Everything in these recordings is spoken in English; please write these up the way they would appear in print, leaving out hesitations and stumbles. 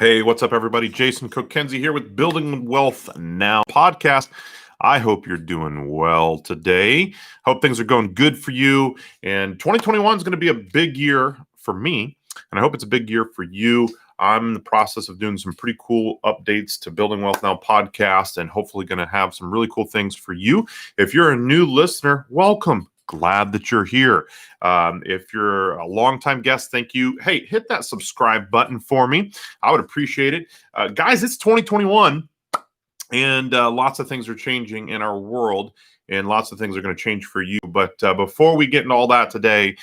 Hey, what's up, everybody? Jason Cook-Kenzie here with Building Wealth Now podcast. I hope you're doing well today. Hope things are going good for you. And 2021 is going to be a big year for me, and I hope it's a big year for you. I'm in the process of doing some pretty cool updates to Building Wealth Now podcast, and hopefully going to have some really cool things for you. If you're a new listener, welcome. Glad that you're here. If you're a longtime guest, thank you. Hey, hit that subscribe button for me. I would appreciate it. Guys, it's 2021, and lots of things are changing in our world, and lots of things are going to change for you. But before we get into all that today,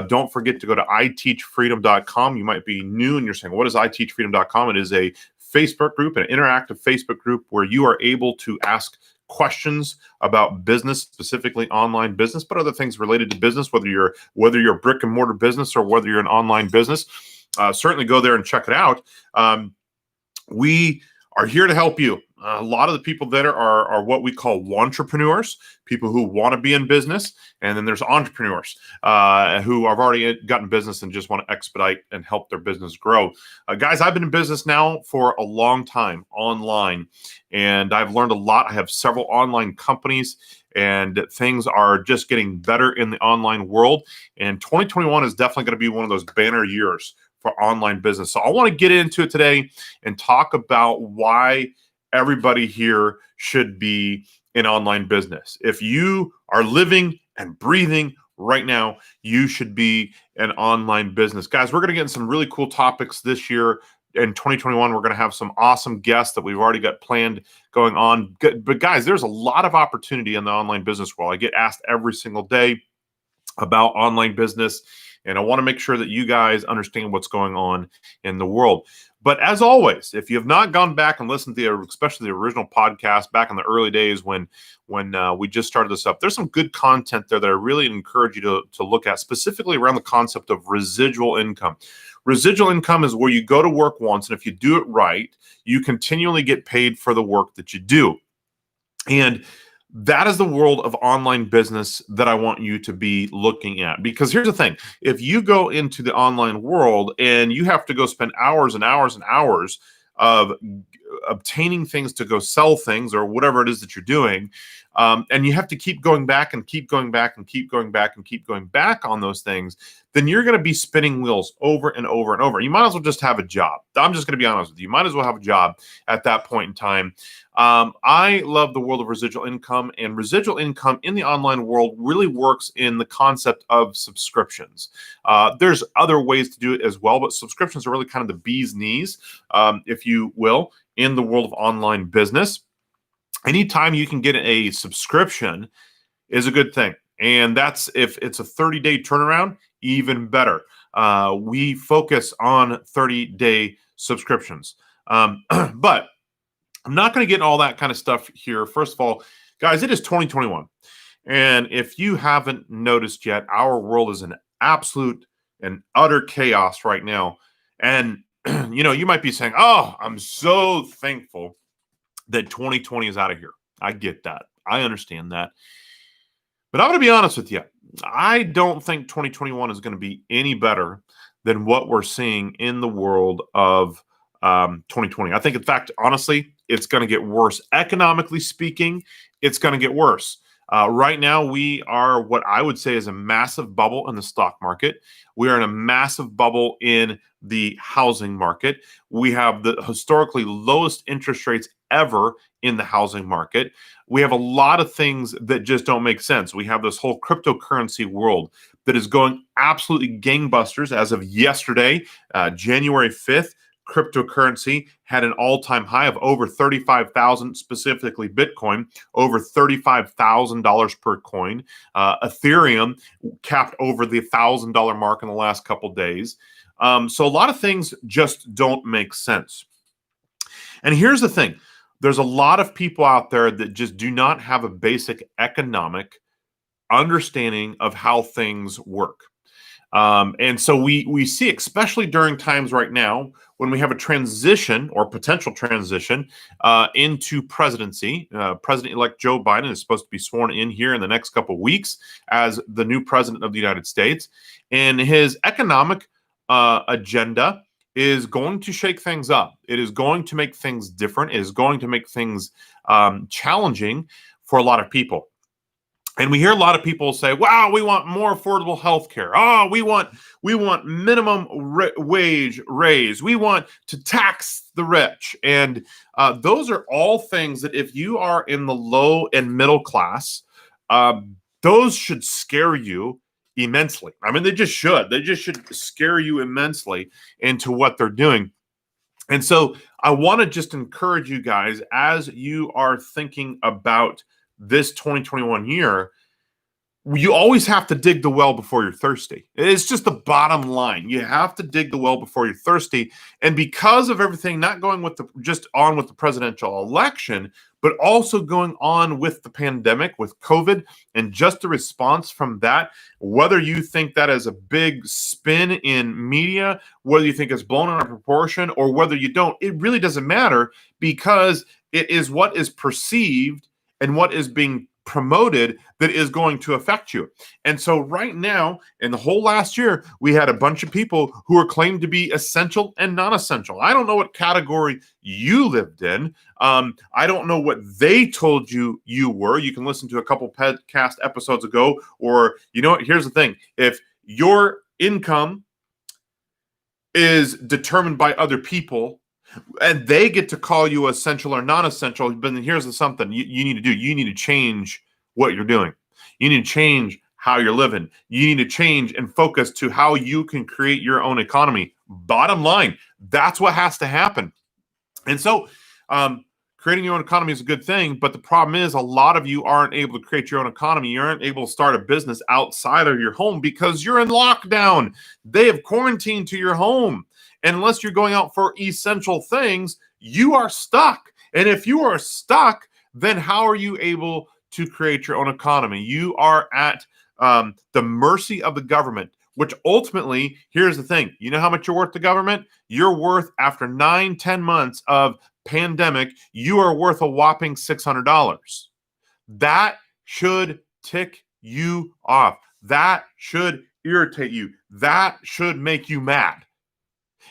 don't forget to go to iteachfreedom.com. You might be new and you're saying, what is iteachfreedom.com? It is a Facebook group, an interactive Facebook group where you are able to ask questions about business, specifically online business, but other things related to business, whether you're a brick and mortar business or whether you're an online business. Certainly go there and check it out. We are here to help you. A lot of the people there are what we call entrepreneurs, people who want to be in business. And then there's entrepreneurs who have already gotten business and just want to expedite and help their business grow. Guys, I've been in business now for a long time online, and I've learned a lot. I have several online companies, and things are just getting better in the online world. And 2021 is definitely going to be one of those banner years for online business. So I want to get into it today and talk about why everybody here should be in online business. If you are living and breathing right now, you should be an online business. Guys, we're going to get into some really cool topics this year. In 2021, we're going to have some awesome guests that we've already got planned going on. But guys, there's a lot of opportunity in the online business world. I get asked every single day about online business, and I want to make sure that you guys understand what's going on in the world. But as always, if you have not gone back and listened to especially the original podcast back in the early days when we just started this up, there's some good content there that I really encourage you to look at, specifically around the concept of residual income. Residual income is where you go to work once, and if you do it right, you continually get paid for the work that you do. And that is the world of online business that I want you to be looking at. Because here's the thing. If you go into the online world and you have to go spend hours and hours and hours of obtaining things to go sell things or whatever it is that you're doing, and you have to keep going back and keep going back and keep going back and keep going back on those things, then you're going to be spinning wheels over and over and over. You might as well just have a job. I'm just going to be honest with you. You might as well have a job at that point in time. I love the world of residual income, and residual income in the online world really works in the concept of subscriptions. There's other ways to do it as well, but subscriptions are really kind of the bee's knees, if you will, in the world of online business. Anytime you can get a subscription is a good thing. And that's, if it's a 30-day turnaround, even better. We focus on 30-day subscriptions. But I'm not going to get in all that kind of stuff here. First of all, guys, it is 2021. And if you haven't noticed yet, our world is in absolute and utter chaos right now. And, you might be saying, oh, I'm so thankful that 2020 is out of here. I get that. I understand that. But I'm going to be honest with you. I don't think 2021 is going to be any better than what we're seeing in the world of 2020. I think, in fact, honestly, it's going to get worse. Economically speaking, it's going to get worse. Right now, we are what I would say is a massive bubble in the stock market. We are in a massive bubble in the housing market. We have the historically lowest interest rates ever in the housing market. We have a lot of things that just don't make sense. We have this whole cryptocurrency world that is going absolutely gangbusters. As of yesterday, January 5th, cryptocurrency had an all-time high of over 35,000, specifically Bitcoin, over $35,000 per coin. Ethereum capped over the $1,000 mark in the last couple days. So a lot of things just don't make sense. And here's the thing. There's a lot of people out there that just do not have a basic economic understanding of how things work. And so we see, especially during times right now, when we have a transition or potential transition into presidency. President-elect Joe Biden is supposed to be sworn in here in the next couple of weeks as the new president of the United States. And his economic agenda is going to shake things up. It is going to make things different. It is going to make things challenging for a lot of people. And we hear a lot of people say, "Wow, we want more affordable health care. Oh, we want minimum wage raise. We want to tax the rich." And those are all things that if you are in the low and middle class, those should scare you immensely. I mean, they just should. They just should scare you immensely into what they're doing. And so I want to just encourage you guys as you are thinking about this 2021 year, you always have to dig the well before you're thirsty. It's just the bottom line. You have to dig the well before you're thirsty. And because of everything not going with the presidential election, but also going on with the pandemic, with COVID, and just the response from that, whether you think that is a big spin in media, whether you think it's blown out of proportion, or whether you don't, it really doesn't matter, because it is what is perceived and what is being promoted that is going to affect you. And so right now, in the whole last year, we had a bunch of people who are claimed to be essential and non-essential. I don't know what category you lived in. I don't know what they told you you were. You can listen to a couple podcast episodes ago, or you know what? Here's the thing. If your income is determined by other people, and they get to call you essential or non-essential, but then here's something you need to do. You need to change what you're doing. You need to change how you're living. You need to change and focus to how you can create your own economy. Bottom line, that's what has to happen. And so creating your own economy is a good thing, but the problem is a lot of you aren't able to create your own economy. You aren't able to start a business outside of your home because you're in lockdown. They have quarantined to your home. And unless you're going out for essential things, you are stuck. And if you are stuck, then how are you able to create your own economy? You are at the mercy of the government, which ultimately, here's the thing. You know how much you're worth to government? You're worth, after 9-10 months of pandemic, you are worth a whopping $600. That should tick you off. That should irritate you. That should make you mad.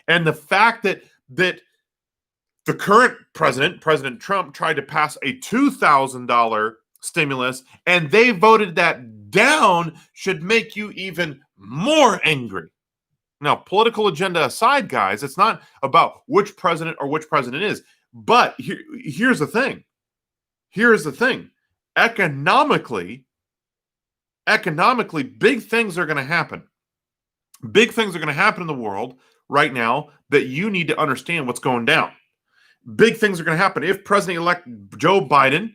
And the fact that the current president, President Trump, tried to pass a $2,000 stimulus and they voted that down should make you even more angry. Now, political agenda aside, guys, it's not about which president or which president is. But here's the thing. Here's the thing. Economically, big things are going to happen. Big things are going to happen in the world right now that you need to understand what's going down. Big things are going to happen. If President-elect Joe Biden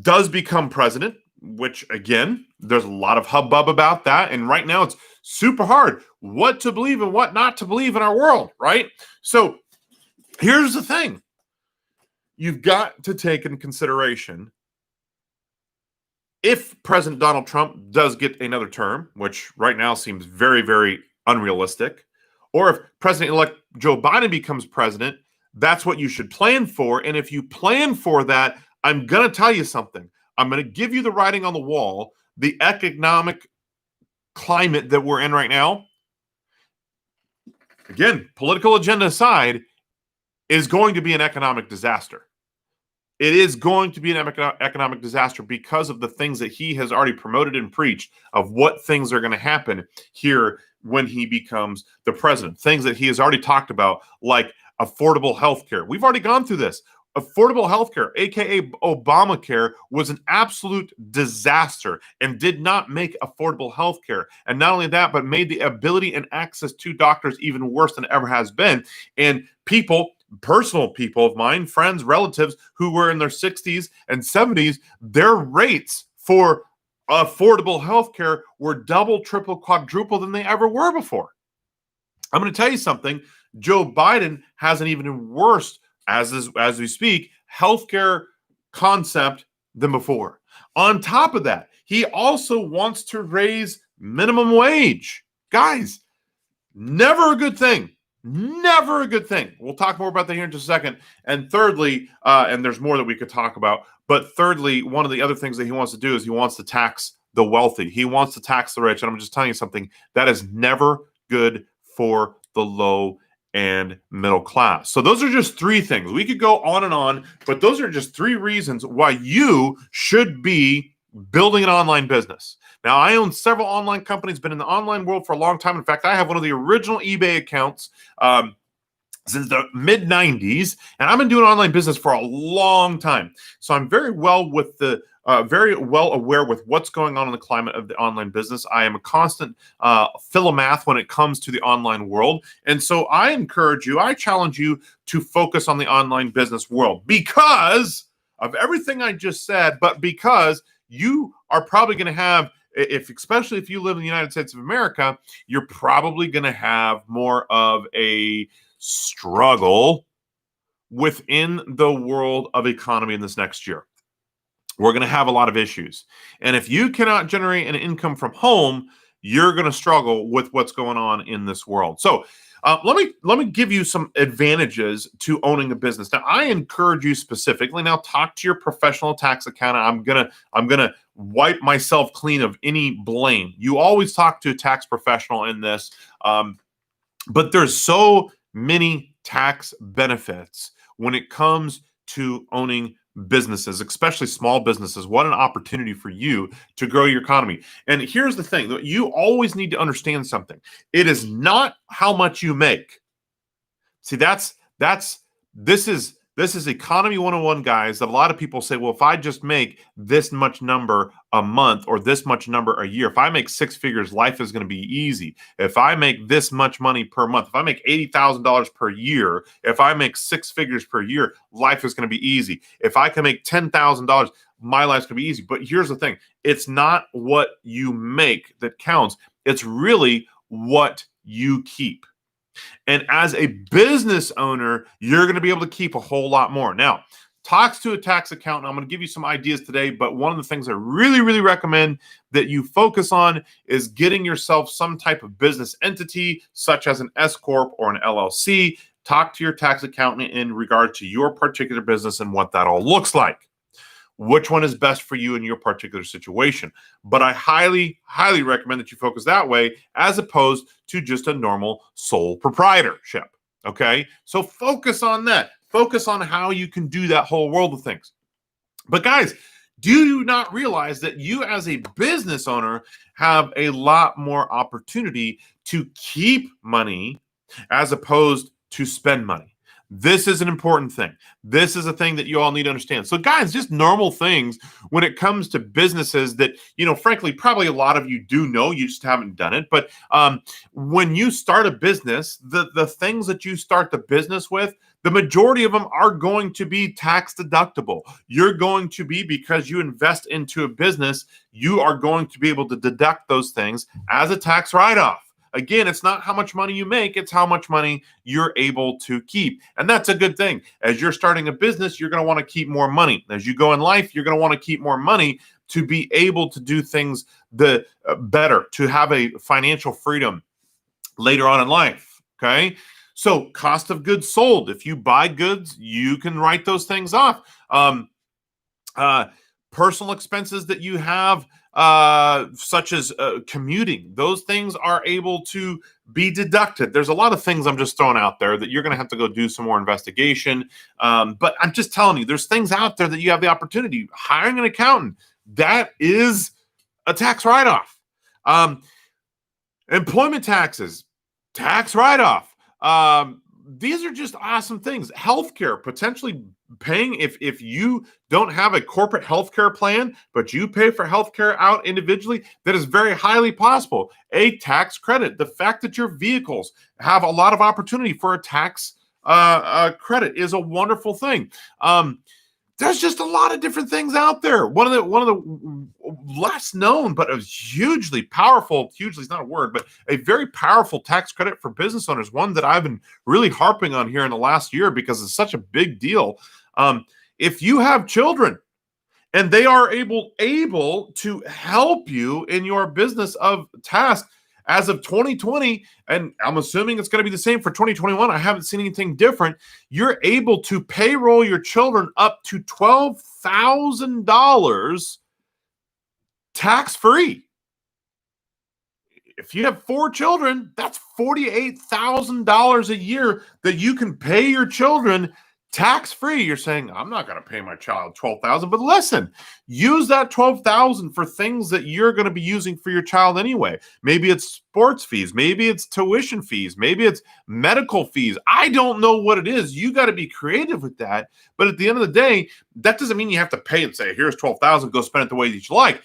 does become president, which, again, there's a lot of hubbub about that. And right now it's super hard what to believe and what not to believe in our world, right? So here's the thing. You've got to take into consideration, if President Donald Trump does get another term, which right now seems very, very unrealistic, or if President-elect Joe Biden becomes president, that's what you should plan for. And if you plan for that, I'm going to tell you something. I'm going to give you the writing on the wall. The economic climate that we're in right now, again, political agenda aside, is going to be an economic disaster. It is going to be an economic disaster because of the things that he has already promoted and preached of what things are going to happen here when he becomes the president. Things that he has already talked about, like affordable health care. We've already gone through this. Affordable health care, aka Obamacare, was an absolute disaster and did not make affordable health care. And not only that, but made the ability and access to doctors even worse than it ever has been. And people, personal people of mine, friends, relatives who were in their 60s and 70s, their rates for affordable health care were double, triple, quadruple than they ever were before. I'm going to tell you something. Joe Biden has an even worse, as we speak, healthcare concept than before. On top of that, he also wants to raise minimum wage. Guys, never a good thing. Never a good thing. We'll talk more about that here in just a second. And thirdly, and there's more that we could talk about, but thirdly, one of the other things that he wants to do is he wants to tax the wealthy. He wants to tax the rich. And I'm just telling you something, that is never good for the low and middle class. So those are just three things. We could go on, but those are just three reasons why you should be building an online business. Now, I own several online companies, been in the online world for a long time. In fact, I have one of the original eBay accounts since the mid 90s, and I've been doing online business for a long time. So I'm very well aware with what's going on in the climate of the online business. I am a constant philomath when it comes to the online world. And so I challenge you to focus on the online business world because of everything I just said, but because you are probably going to have, especially if you live in the United States of America, you're probably going to have more of a struggle within the world of economy in this next year. We're going to have a lot of issues. And if you cannot generate an income from home, you're going to struggle with what's going on in this world. So let me give you some advantages to owning a business. Now, I encourage you specifically. Now, talk to your professional tax accountant. I'm gonna wipe myself clean of any blame. You always talk to a tax professional in this, but there's so many tax benefits when it comes to owning businesses, especially small businesses. What an opportunity for you to grow your economy. And here's the thing, you always need to understand something. It is not how much you make. See, this is economy 101, guys, that a lot of people say, well, if I just make this much number a month or this much number a year, if I make six figures, life is going to be easy. If I make this much money per month, if I make $80,000 per year, if I make six figures per year, life is going to be easy. If I can make $10,000, my life's going to be easy. But here's the thing. It's not what you make that counts. It's really what you keep. And as a business owner, you're going to be able to keep a whole lot more. Now, talks to a tax accountant. I'm going to give you some ideas today, but one of the things I really, really recommend that you focus on is getting yourself some type of business entity, such as an S Corp or an LLC. Talk to your tax accountant in regard to your particular business and what that all looks like. Which one is best for you in your particular situation. But I highly, highly recommend that you focus that way as opposed to just a normal sole proprietorship. Okay? So focus on that. Focus on how you can do that whole world of things. But guys, do you not realize that you as a business owner have a lot more opportunity to keep money as opposed to spend money? This is an important thing. This is a thing that you all need to understand. So guys, just normal things when it comes to businesses that, frankly, probably a lot of you do know, you just haven't done it. But when you start a business, the things that you start the business with, the majority of them are going to be tax deductible. You're going to be, because you invest into a business, you are going to be able to deduct those things as a tax write-off. Again, it's not how much money you make, it's how much money you're able to keep. And that's a good thing. As you're starting a business, you're going to want to keep more money. As you go in life, you're going to want to keep more money to be able to do things better, to have a financial freedom later on in life. Okay? So cost of goods sold. If you buy goods, you can write those things off. Personal expenses that you have, such as commuting, those things are able to be deducted. There's a lot of things I'm just throwing out there that you're going to have to go do some more investigation. But I'm just telling you, there's things out there that you have the opportunity. Hiring an accountant, that is a tax write-off. Employment taxes, tax write-off. These are just awesome things. Healthcare, potentially paying, if you don't have a corporate healthcare plan, but you pay for healthcare out individually, that is very highly possible. A tax credit, the fact that your vehicles have a lot of opportunity for a tax credit is a wonderful thing. There's just a lot of different things out there. One of the less known, but a hugely powerful, hugely is not a word, but a very powerful tax credit for business owners, one that I've been really harping on here in the last year because it's such a big deal. If you have children and they are able to help you in your business of task, as of 2020, and I'm assuming it's going to be the same for 2021, I haven't seen anything different, you're able to payroll your children up to $12,000 tax-free. if you have 4 children, that's $48,000 a year that you can pay your children tax-free. You're saying, I'm not going to pay my child $12,000, but listen, use that $12,000 for things that you're going to be using for your child anyway. Maybe it's sports fees, maybe it's tuition fees, maybe it's medical fees. I don't know what it is. You got to be creative with that. But at the end of the day, that doesn't mean you have to pay and say, here's $12,000, go spend it the way that you like.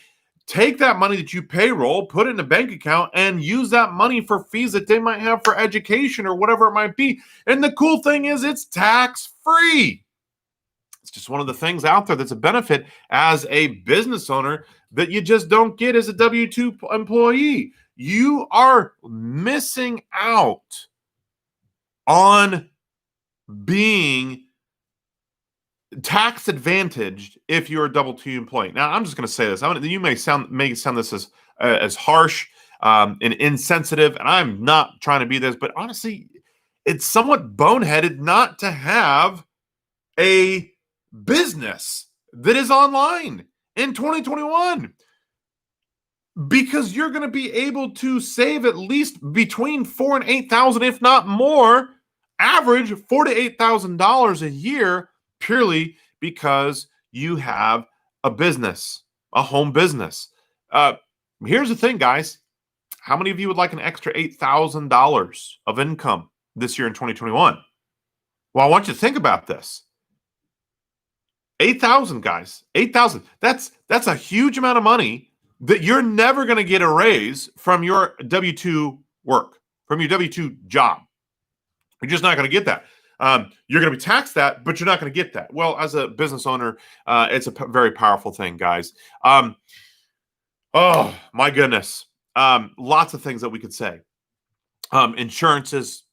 Take that money that you payroll, put it in a bank account, and use that money for fees that they might have for education or whatever it might be. And the cool thing is it's tax-free. It's just one of the things out there that's a benefit as a business owner that you just don't get as a W-2 employee. You are missing out on being tax advantaged if you're a W-2 employee. Now, I'm just going to say this. You may sound this as harsh and insensitive, and I'm not trying to be this, but honestly, it's somewhat boneheaded not to have a business that is online in 2021, because you're going to be able to save at least between $4,000 and $8,000, if not more, average $4,000 to $8,000 a year, purely because you have a business, a home business. Here's the thing, guys. How many of you would like an extra $8,000 of income this year in 2021? Well, I want you to think about this. 8,000, guys. 8,000. That's a huge amount of money that you're never going to get a raise from your W-2 work, from your W-2 job. You're just not going to get that. You're going to be taxed that, but you're not going to get that. Well, as a business owner, it's a very powerful thing, guys. Oh, my goodness. Lots of things that we could say. Insurances,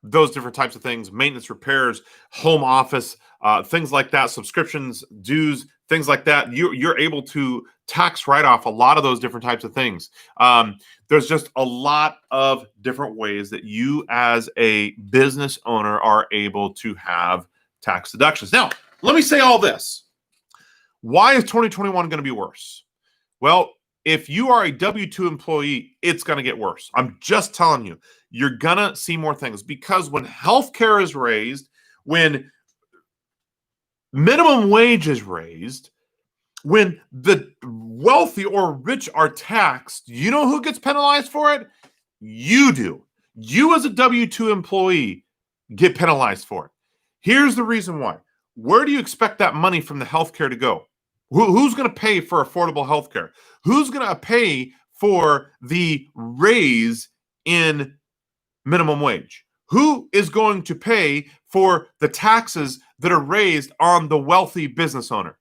those different types of things, maintenance, repairs, home office, things like that, subscriptions, dues, things like that. You're able to tax write off a lot of those different types of things. There's just a lot of different ways that you as a business owner are able to have tax deductions. Now, let me say all this. Why is 2021 going to be worse? Well, if you are a W-2 employee, it's going to get worse. I'm just telling you, you're going to see more things, because when healthcare is raised, when minimum wage is raised, when the wealthy or rich are taxed, you know who gets penalized for it? You do. You as a W-2 employee get penalized for it. Here's the reason why. Where do you expect that money from the healthcare to go? Who's going to pay for affordable healthcare? Who's going to pay for the raise in minimum wage? Who is going to pay for the taxes that are raised on the wealthy business owner?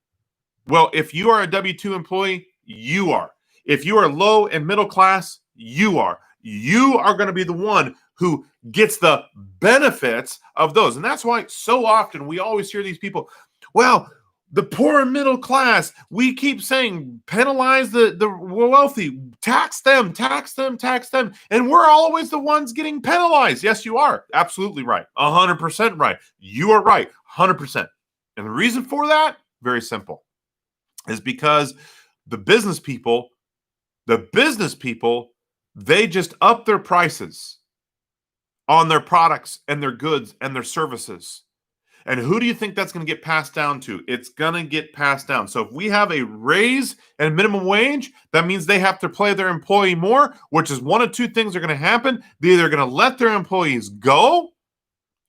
Well, if you are a W-2 employee, you are. If you are low and middle class, you are. You are going to be the one who gets the benefits of those. And that's why so often we always hear these people, well, the poor and middle class, we keep saying penalize the wealthy, tax them, tax them, tax them. And we're always the ones getting penalized. Yes, you are. Absolutely right. 100% right. You are right. 100%. And the reason for that, very simple, is because the business people, they just up their prices on their products and their goods and their services. And who do you think that's going to get passed down to? It's going to get passed down. So if we have a raise and minimum wage, that means they have to pay their employee more, which is one of two things are going to happen. They're either going to let their employees go,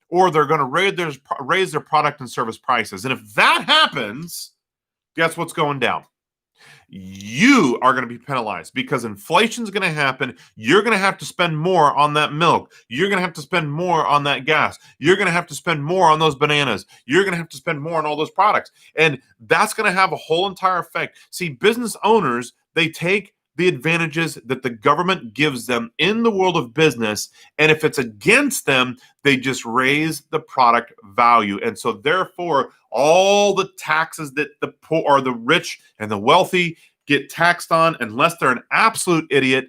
or they're going to raise their product and service prices. And if that happens, guess what's going down? You are going to be penalized, because inflation is going to happen. You're going to have to spend more on that milk. You're going to have to spend more on that gas. You're going to have to spend more on those bananas. You're going to have to spend more on all those products. And that's going to have a whole entire effect. See, business owners, they take the advantages that the government gives them in the world of business. And if it's against them, they just raise the product value. And so therefore, all the taxes that the poor or the rich and the wealthy get taxed on, unless they're an absolute idiot.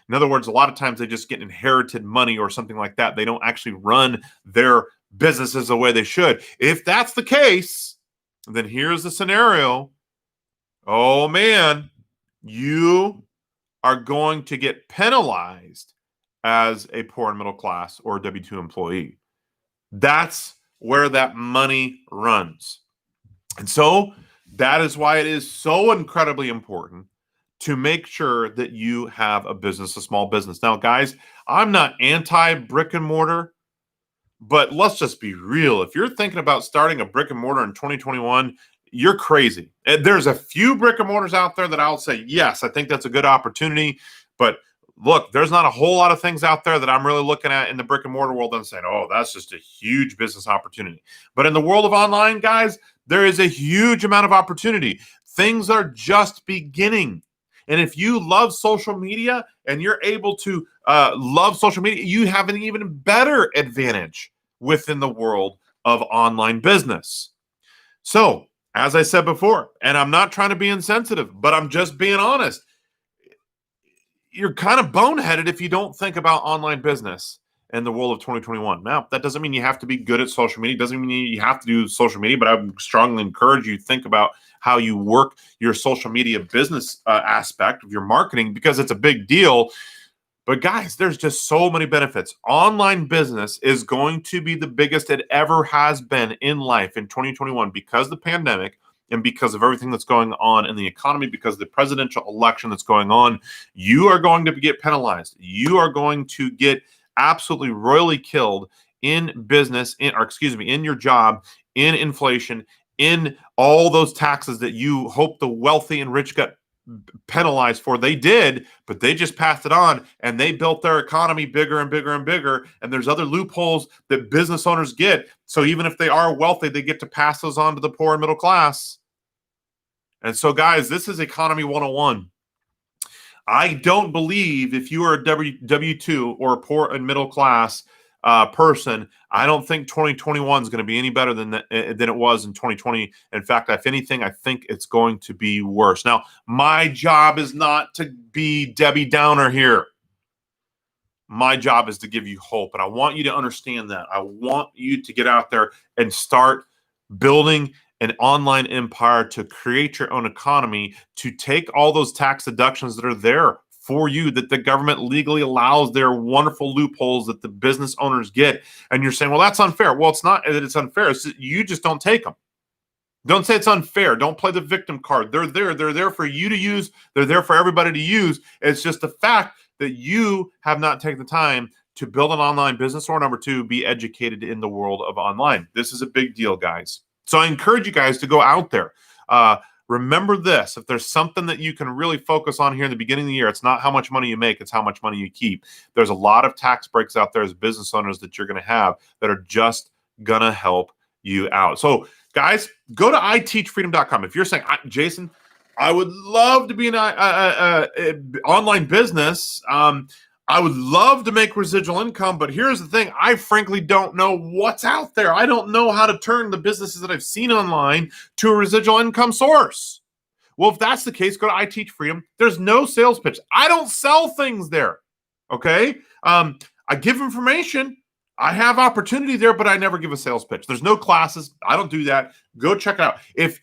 In other words, a lot of times they just get inherited money or something like that. They don't actually run their businesses the way they should. If that's the case, then here's the scenario. Oh man, you are going to get penalized as a poor and middle class or W-2 employee. That's where that money runs. And so that is why it is so incredibly important to make sure that you have a business, a small business. Now, guys, I'm not anti brick and mortar, but let's just be real. If you're thinking about starting a brick and mortar in 2021, you're crazy. There's a few brick and mortars out there that I'll say, yes, I think that's a good opportunity. But look, there's not a whole lot of things out there that I'm really looking at in the brick and mortar world and saying, oh, that's just a huge business opportunity. But in the world of online, guys, there is a huge amount of opportunity. Things are just beginning. And if you love social media and you're able to love social media, you have an even better advantage within the world of online business. So, as I said before, and I'm not trying to be insensitive, but I'm just being honest, you're kind of boneheaded if you don't think about online business in the world of 2021. Now, that doesn't mean you have to be good at social media. It doesn't mean you have to do social media, but I would strongly encourage you to think about how you work your social media business aspect of your marketing, because it's a big deal. But guys, there's just so many benefits. Online business is going to be the biggest it ever has been in life in 2021 because of the pandemic and because of everything that's going on in the economy, because of the presidential election that's going on. You are going to get penalized. You are going to get absolutely royally killed in business, in your job, in inflation, in all those taxes that you hope the wealthy and rich got penalized for. They did, but they just passed it on and they built their economy bigger and bigger and bigger. And there's other loopholes that business owners get. So even if they are wealthy, they get to pass those on to the poor and middle class. And so, guys, this is Economy 101. I don't believe if you are a W-2 or a poor and middle class person, I don't think 2021 is going to be any better than it was in 2020. In fact, if anything, I think it's going to be worse. Now, my job is not to be Debbie Downer here. My job is to give you hope, and I want you to understand that. I want you to get out there and start building an online empire to create your own economy, to take all those tax deductions that are there for you, that the government legally allows, their wonderful loopholes that the business owners get. And you're saying, well, that's unfair. Well, it's not that it's unfair. It's that you just don't take them. Don't say it's unfair. Don't play the victim card. They're there. They're there for you to use. They're there for everybody to use. It's just the fact that you have not taken the time to build an online business, or number two, be educated in the world of online. This is a big deal, guys. So I encourage you guys to go out there. Remember this, if there's something that you can really focus on here in the beginning of the year, it's not how much money you make, it's how much money you keep. There's a lot of tax breaks out there as business owners that you're going to have that are just going to help you out. So guys, go to iteachfreedom.com. If you're saying, Jason, I would love to be an online business. I would love to make residual income, but here's the thing. I frankly don't know what's out there. I don't know how to turn the businesses that I've seen online to a residual income source. Well, if that's the case, go to I Teach Freedom. There's no sales pitch. I don't sell things there, okay? I give information. I have opportunity there, but I never give a sales pitch. There's no classes. I don't do that. Go check it out. If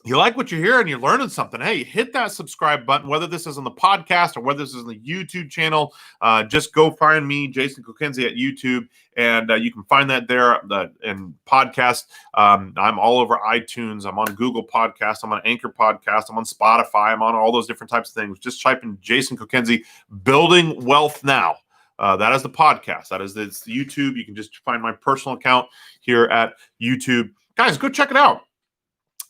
you like what you hear and you're learning something, hey, hit that subscribe button, whether this is on the podcast or whether this is on the YouTube channel. Just go find me, Jason Kokenzie, at YouTube, and you can find that there in podcast. I'm all over iTunes. I'm on Google Podcast. I'm on Anchor Podcast. I'm on Spotify. I'm on all those different types of things. Just type in Jason Kokenzie, Building Wealth Now. That is the podcast. That is the YouTube. You can just find my personal account here at YouTube. Guys, go check it out.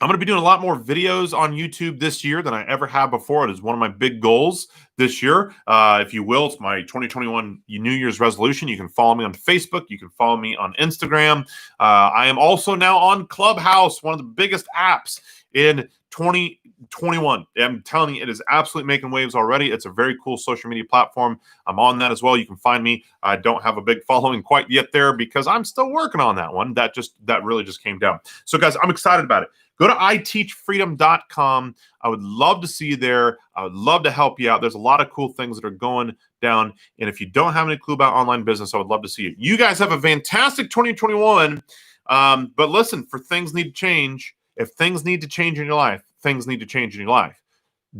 I'm going to be doing a lot more videos on YouTube this year than I ever have before. It is one of my big goals this year. If you will, it's my 2021 New Year's resolution. You can follow me on Facebook. You can follow me on Instagram. I am also now on Clubhouse, one of the biggest apps in 2021. I'm telling you, it is absolutely making waves already. It's a very cool social media platform. I'm on that as well. You can find me. I don't have a big following quite yet there because I'm still working on that one. That really just came down. So guys, I'm excited about it. Go to iteachfreedom.com. I would love to see you there. I would love to help you out. There's a lot of cool things that are going down. And if you don't have any clue about online business, I would love to see you. You guys have a fantastic 2021. But listen, things need to change. If things need to change in your life, things need to change in your life.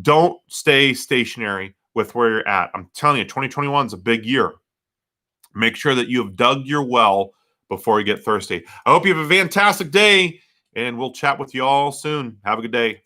Don't stay stationary with where you're at. I'm telling you, 2021 is a big year. Make sure that you have dug your well before you get thirsty. I hope you have a fantastic day, and we'll chat with you all soon. Have a good day.